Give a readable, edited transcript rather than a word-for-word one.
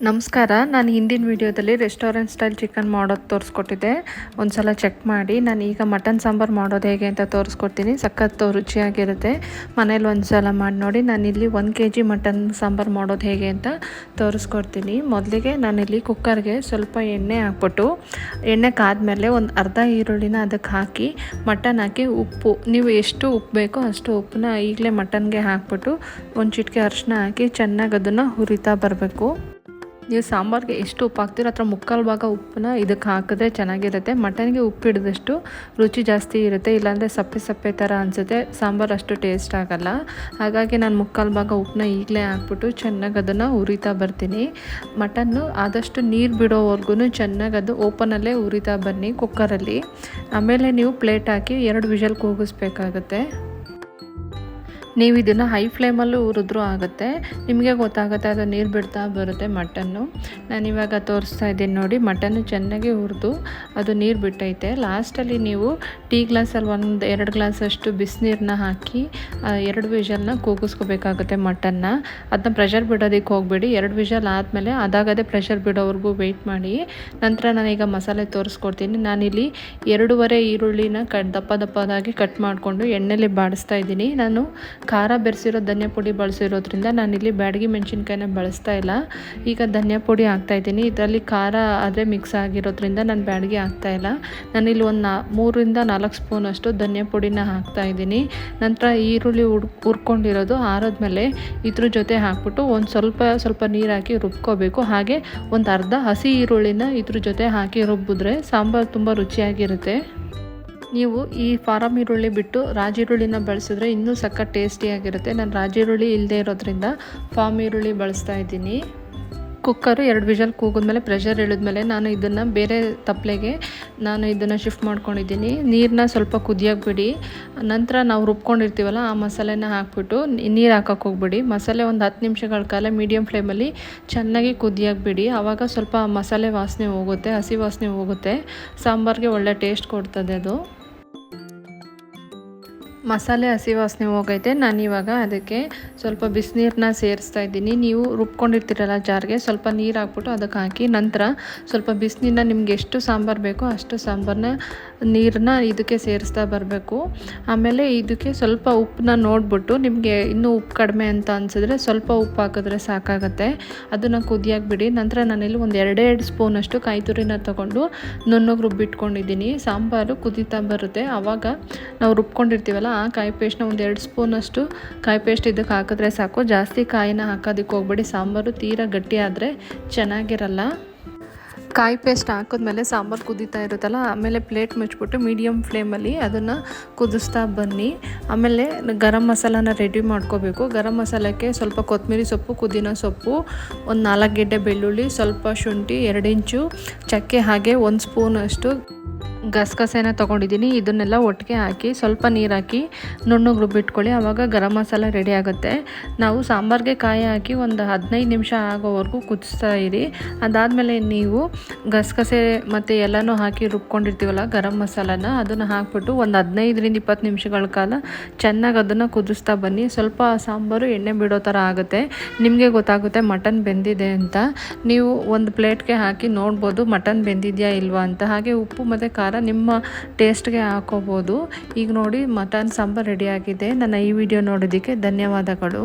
ನಮಸ್ಕಾರ. ನಾನು ಹಿಂದಿನ ವಿಡಿಯೋದಲ್ಲಿ ರೆಸ್ಟೋರೆಂಟ್ ಸ್ಟೈಲ್ ಚಿಕನ್ ಮಾಡೋದು ತೋರಿಸ್ಕೊಟ್ಟಿದ್ದೆ. ಒಂದು ಸಲ ಚೆಕ್ ಮಾಡಿ. ನಾನು ಈಗ ಮಟನ್ ಸಾಂಬಾರು ಮಾಡೋದು ಹೇಗೆ ಅಂತ ತೋರಿಸ್ಕೊಡ್ತೀನಿ. ಸಖತ್ತು ರುಚಿಯಾಗಿರುತ್ತೆ. ಮನೇಲಿ ಒಂದು ಸಲ ಮಾಡಿ ನೋಡಿ. ನಾನಿಲ್ಲಿ 1 kg ಮಟನ್ ಸಾಂಬಾರು ಮಾಡೋದು ಹೇಗೆ ಅಂತ ತೋರಿಸ್ಕೊಡ್ತೀನಿ. ಮೊದಲಿಗೆ ನಾನಿಲ್ಲಿ ಕುಕ್ಕರ್ಗೆ ಸ್ವಲ್ಪ ಎಣ್ಣೆ ಹಾಕ್ಬಿಟ್ಟು, ಎಣ್ಣೆ ಕಾದ್ಮೇಲೆ ಒಂದು ಅರ್ಧ ಈರುಳ್ಳಿನ ಅದಕ್ಕೆ ಹಾಕಿ, ಮಟನ್ ಹಾಕಿ, ಉಪ್ಪು, ನೀವು ಎಷ್ಟು ಉಪ್ಪು ಬೇಕೋ ಅಷ್ಟು ಉಪ್ಪನ್ನ ಈಗಲೇ ಮಟನ್ಗೆ ಹಾಕ್ಬಿಟ್ಟು ಒಂದು ಚಿಟಿಕೆ ಅರಿಶಿನ ಹಾಕಿ ಚೆನ್ನಾಗಿ ಅದನ್ನು ಹುರಿತಾ ಬರಬೇಕು. ನೀವು ಸಾಂಬಾರಿಗೆ ಎಷ್ಟು ಉಪ್ಪು ಹಾಕ್ತೀರೋ ಅದರ ಮುಕ್ಕಾಲು ಭಾಗ ಉಪ್ಪನ್ನ ಇದಕ್ಕೆ ಹಾಕಿದ್ರೆ ಚೆನ್ನಾಗಿರುತ್ತೆ. ಮಟನ್ಗೆ ಉಪ್ಪು ಹಿಡಿದಷ್ಟು ರುಚಿ ಜಾಸ್ತಿ ಇರುತ್ತೆ, ಇಲ್ಲಾಂದರೆ ಸಪ್ಪೆ ಸಪ್ಪೆ ಥರ ಅನಿಸುತ್ತೆ, ಸಾಂಬಾರು ಅಷ್ಟು ಟೇಸ್ಟ್ ಆಗೋಲ್ಲ. ಹಾಗಾಗಿ ನಾನು ಮುಕ್ಕಾಲು ಭಾಗ ಉಪ್ಪನ್ನ ಈಗಲೇ ಹಾಕ್ಬಿಟ್ಟು ಚೆನ್ನಾಗಿ ಅದನ್ನು ಹುರಿತಾ ಬರ್ತೀನಿ. ಮಟನ್ನು ಆದಷ್ಟು ನೀರು ಬಿಡೋವರೆಗೂ ಚೆನ್ನಾಗಿ ಅದು ಓಪನಲ್ಲೇ ಹುರಿತಾ ಬನ್ನಿ ಕುಕ್ಕರಲ್ಲಿ. ಆಮೇಲೆ ನೀವು ಪ್ಲೇಟ್ ಹಾಕಿ 2 ವಿಷಲ್ ಕೂಗಿಸ್ಬೇಕಾಗತ್ತೆ. ನೀವು ಇದನ್ನು ಹೈ ಫ್ಲೇಮಲ್ಲೂ ಹುರಿದ್ರೂ ಆಗುತ್ತೆ. ನಿಮಗೆ ಗೊತ್ತಾಗುತ್ತೆ, ಅದು ನೀರು ಬಿಡ್ತಾ ಬರುತ್ತೆ ಮಟನ್ನು. ನಾನಿವಾಗ ತೋರಿಸ್ತಾ ಇದ್ದೀನಿ ನೋಡಿ. ಮಟನ್ನು ಚೆನ್ನಾಗಿ ಹುರಿದು ಅದು ನೀರು ಬಿಟ್ಟೈತೆ. ಲಾಸ್ಟಲ್ಲಿ ನೀವು ಟೀ ಗ್ಲಾಸಲ್ಲಿ 1-2 ಗ್ಲಾಸಷ್ಟು ಬಿಸಿನೀರನ್ನ ಹಾಕಿ 2 ವಿಷಲ್ನ ಕೂಗಿಸ್ಕೋಬೇಕಾಗುತ್ತೆ ಮಟನ್ನ. ಅದನ್ನ ಪ್ರೆಷರ್ ಬಿಡೋದಕ್ಕೆ ಹೋಗಬೇಡಿ. 2 ವಿಷಲ್ ಆದಮೇಲೆ ಅದಾಗದೇ ಪ್ರೆಷರ್ ಬಿಡೋವರೆಗೂ ವೆಯ್ಟ್ ಮಾಡಿ. ನಂತರ ನಾನೀಗ ಮಸಾಲೆ ತೋರಿಸ್ಕೊಡ್ತೀನಿ. ನಾನಿಲ್ಲಿ 2.5 ಈರುಳ್ಳಿನ ದಪ್ಪ ದಪ್ಪದಾಗಿ ಕಟ್ ಮಾಡಿಕೊಂಡು ಎಣ್ಣೆಲಿ ಬಾಡಿಸ್ತಾ ಇದ್ದೀನಿ. ನಾನು ಖಾರ ಬೆರೆಸಿರೋ ಧನಿಯಾ ಪುಡಿ ಬಳಸಿರೋದ್ರಿಂದ ನಾನಿಲ್ಲಿ ಬ್ಯಾಡಗಿ ಮೆಣಸಿನ್ಕಾಯಿನ ಬಳಸ್ತಾ ಇಲ್ಲ. ಈಗ ಧನಿಯಾ ಪುಡಿ ಹಾಕ್ತಾಯಿದ್ದೀನಿ. ಇದರಲ್ಲಿ ಖಾರ ಆದರೆ ಮಿಕ್ಸ್ ಆಗಿರೋದ್ರಿಂದ ನಾನು ಬ್ಯಾಡಗಿ ಹಾಕ್ತಾಯಿಲ್ಲ. ನಾನಿಲ್ಲಿ ಒಂದು 3-4 ಸ್ಪೂನಷ್ಟು ಧನಿಯಾ ಪುಡಿನ ಹಾಕ್ತಾಯಿದ್ದೀನಿ. ನಂತರ ಈರುಳ್ಳಿ ಹುರ್ಕೊಂಡಿರೋದು ಆರಿದ್ಮೇಲೆ ಇದ್ರ ಜೊತೆ ಹಾಕ್ಬಿಟ್ಟು ಒಂದು ಸ್ವಲ್ಪ ನೀರು ಹಾಕಿ ರುಬ್ಕೋಬೇಕು. ಹಾಗೆ ಒಂದು ಅರ್ಧ ಹಸಿ ಈರುಳ್ಳಿನ ಇದ್ರ ಜೊತೆ ಹಾಕಿ ರುಬ್ಬಿದ್ರೆ ಸಾಂಬಾರು ತುಂಬ ರುಚಿಯಾಗಿರುತ್ತೆ. ನೀವು ಈ ಫಾರಮ್ ಈರುಳ್ಳಿ ಬಿಟ್ಟು ರಾಜಿ ಈರುಳ್ಳಿನ ಬಳಸಿದ್ರೆ ಇನ್ನೂ ಸಖತ್ ಟೇಸ್ಟಿಯಾಗಿರುತ್ತೆ. ನಾನು ರಾಜಿ ಈರುಳ್ಳಿ ಇಲ್ಲದೆ ಇರೋದ್ರಿಂದ ಫಾರ್ಮ್ ಈರುಳ್ಳಿ ಬಳಸ್ತಾ ಇದ್ದೀನಿ. ಕುಕ್ಕರು 2 ವಿಷಲ್ ಕೂಗಿದ್ಮೇಲೆ ಪ್ರೆಷರ್ ಇಳಿದ್ಮೇಲೆ ನಾನು ಇದನ್ನು ಬೇರೆ ತಪ್ಪಲೆಗೆ ಶಿಫ್ಟ್ ಮಾಡ್ಕೊಂಡಿದ್ದೀನಿ. ನೀರನ್ನ ಸ್ವಲ್ಪ ಕುದಿಯೋಕೆ ಬಿಡಿ. ನಂತರ ನಾವು ರುಬ್ಕೊಂಡಿರ್ತೀವಲ್ಲ ಆ ಮಸಾಲೆನ ಹಾಕ್ಬಿಟ್ಟು ನೀರು ಹಾಕೋಕೆ ಹೋಗ್ಬಿಡಿ. ಮಸಾಲೆ ಒಂದು 10 ನಿಮಿಷಗಳ ಕಾಲ ಮೀಡಿಯಮ್ ಫ್ಲೇಮಲ್ಲಿ ಚೆನ್ನಾಗಿ ಕುದಿಯೋಕೆ ಬಿಡಿ. ಆವಾಗ ಸ್ವಲ್ಪ ಮಸಾಲೆ ವಾಸನೆ ಹೋಗುತ್ತೆ, ಹಸಿ ವಾಸನೆ ಹೋಗುತ್ತೆ. ಸಾಂಬಾರಿಗೆ ಒಳ್ಳೆ ಟೇಸ್ಟ್ ಕೊಡ್ತದೆ ಅದು. ಮಸಾಲೆ ಹಸಿ ವಾಸನೆ ಹೋಗೈತೆ. ನಾನಿವಾಗ ಅದಕ್ಕೆ ಸ್ವಲ್ಪ ಬಿಸಿನೀರನ್ನ ಸೇರಿಸ್ತಾ ಇದ್ದೀನಿ. ನೀವು ರುಬ್ಕೊಂಡಿರ್ತೀರಲ್ಲ ಜಾರ್ಗೆ ಸ್ವಲ್ಪ ನೀರು ಹಾಕ್ಬಿಟ್ಟು ಅದಕ್ಕೆ ಹಾಕಿ, ನಂತರ ಸ್ವಲ್ಪ ಬಿಸಿನೀರನ್ನ ನಿಮ್ಗೆ ಎಷ್ಟು ಸಾಂಬಾರು ಬೇಕೋ ಅಷ್ಟು ಸಾಂಬಾರನ್ನ ನೀರನ್ನ ಇದಕ್ಕೆ ಸೇರಿಸ್ತಾ ಬರಬೇಕು. ಆಮೇಲೆ ಇದಕ್ಕೆ ಸ್ವಲ್ಪ ಉಪ್ಪನ್ನ ನೋಡಿಬಿಟ್ಟು ನಿಮಗೆ ಇನ್ನೂ ಉಪ್ಪು ಕಡಿಮೆ ಅಂತ ಅನಿಸಿದ್ರೆ ಸ್ವಲ್ಪ ಉಪ್ಪು ಹಾಕಿದ್ರೆ ಸಾಕಾಗುತ್ತೆ. ಅದನ್ನು ಕುದಿಯೋಕೆ ಬಿಡಿ. ನಂತರ ನಾನಿಲ್ಲಿ ಒಂದು 2 ಸ್ಪೂನಷ್ಟು ಕಾಯಿ ತುರಿನ ತೊಗೊಂಡು ನುಣ್ಣಗೆ ರುಬ್ಬಿಟ್ಕೊಂಡಿದ್ದೀನಿ. ಸಾಂಬಾರು ಕುದೀತಾ ಬರುತ್ತೆ. ಆವಾಗ ನಾವು ರುಬ್ಕೊಂಡಿರ್ತೀವಲ್ಲ ಆ ಕಾಯಿ ಪೇಸ್ಟ್ನ ಒಂದು 2 ಸ್ಪೂನಷ್ಟು ಕಾಯಿ ಪೇಸ್ಟ್ ಇದಕ್ಕೆ ಹಾಕಿದ್ರೆ ಸಾಕು. ಜಾಸ್ತಿ ಕಾಯಿನ ಹಾಕೋದಕ್ಕೆ ಹೋಗ್ಬೇಡಿ, ಸಾಂಬಾರು ತೀರಾ ಗಟ್ಟಿ ಆದರೆ ಚೆನ್ನಾಗಿರಲ್ಲ. ಕಾಯಿ ಪೇಸ್ಟ್ ಹಾಕಿದ್ಮೇಲೆ ಸಾಂಬಾರು ಕುದೀತಾ ಇರುತ್ತಲ್ಲ, ಆಮೇಲೆ ಪ್ಲೇಟ್ ಮುಚ್ಚಿಬಿಟ್ಟು ಮೀಡಿಯಮ್ ಫ್ಲೇಮಲ್ಲಿ ಅದನ್ನು ಕುದಿಸ್ತಾ ಬನ್ನಿ. ಆಮೇಲೆ ಗರಂ ಮಸಾಲಾನ ರೆಡಿ ಮಾಡ್ಕೋಬೇಕು. ಗರಂ ಮಸಾಲಕ್ಕೆ ಸ್ವಲ್ಪ ಕೊತ್ತಂಬರಿ ಸೊಪ್ಪು, ಪುದೀನ ಸೊಪ್ಪು, ಒಂದು 4 ಗೆಡ್ಡೆ ಬೆಳ್ಳುಳ್ಳಿ, ಸ್ವಲ್ಪ ಶುಂಠಿ, 2 ಇಂಚು ಚಕ್ಕೆ, ಹಾಗೆ 1 ಸ್ಪೂನಷ್ಟು ಗಸಗಸೆನ ತೊಗೊಂಡಿದ್ದೀನಿ. ಇದನ್ನೆಲ್ಲ ಒಟ್ಟಿಗೆ ಹಾಕಿ ಸ್ವಲ್ಪ ನೀರು ಹಾಕಿ ನುಣ್ಣಗೆ ರುಬ್ಬಿಟ್ಕೊಳ್ಳಿ. ಆವಾಗ ಗರಂ ಮಸಾಲ ರೆಡಿ ಆಗುತ್ತೆ. ನಾವು ಸಾಂಬಾರಿಗೆ ಕಾಯಿ ಹಾಕಿ ಒಂದು 15 ನಿಮಿಷ ಆಗೋವರೆಗೂ ಕುದಿಸ್ತಾ ಇರಿ. ಅದಾದಮೇಲೆ ನೀವು ಗಸಗಸೆ ಮತ್ತು ಎಲ್ಲನೂ ಹಾಕಿ ರುಬ್ಕೊಂಡಿರ್ತೀವಲ್ಲ ಗರಂ ಮಸಾಲಾನ, ಅದನ್ನು ಹಾಕ್ಬಿಟ್ಟು ಒಂದು 15-20 ನಿಮಿಷಗಳ ಕಾಲ ಚೆನ್ನಾಗಿ ಅದನ್ನು ಕುದಿಸ್ತಾ ಬನ್ನಿ. ಸ್ವಲ್ಪ ಸಾಂಬಾರು ಎಣ್ಣೆ ಬಿಡೋ ಥರ ಆಗುತ್ತೆ. ನಿಮಗೆ ಗೊತ್ತಾಗುತ್ತೆ ಮಟನ್ ಬೆಂದಿದೆ ಅಂತ. ನೀವು ಒಂದು ಪ್ಲೇಟ್ಗೆ ಹಾಕಿ ನೋಡ್ಬೋದು ಮಟನ್ ಬೆಂದಿದೆಯಾ ಇಲ್ವಾ ಅಂತ. ಹಾಗೆ ಉಪ್ಪು ಮತ್ತು ಖಾರ ನಿಮ್ಮ ಟೇಸ್ಟ್ಗೆ ಹಾಕೋಬೋದು. ಈಗ ನೋಡಿ ಮಟನ್ ಸಾಂಬಾರು ರೆಡಿಯಾಗಿದೆ. ನನ್ನ ಈ ವಿಡಿಯೋ ನೋಡೋದಕ್ಕೆ ಧನ್ಯವಾದಗಳು.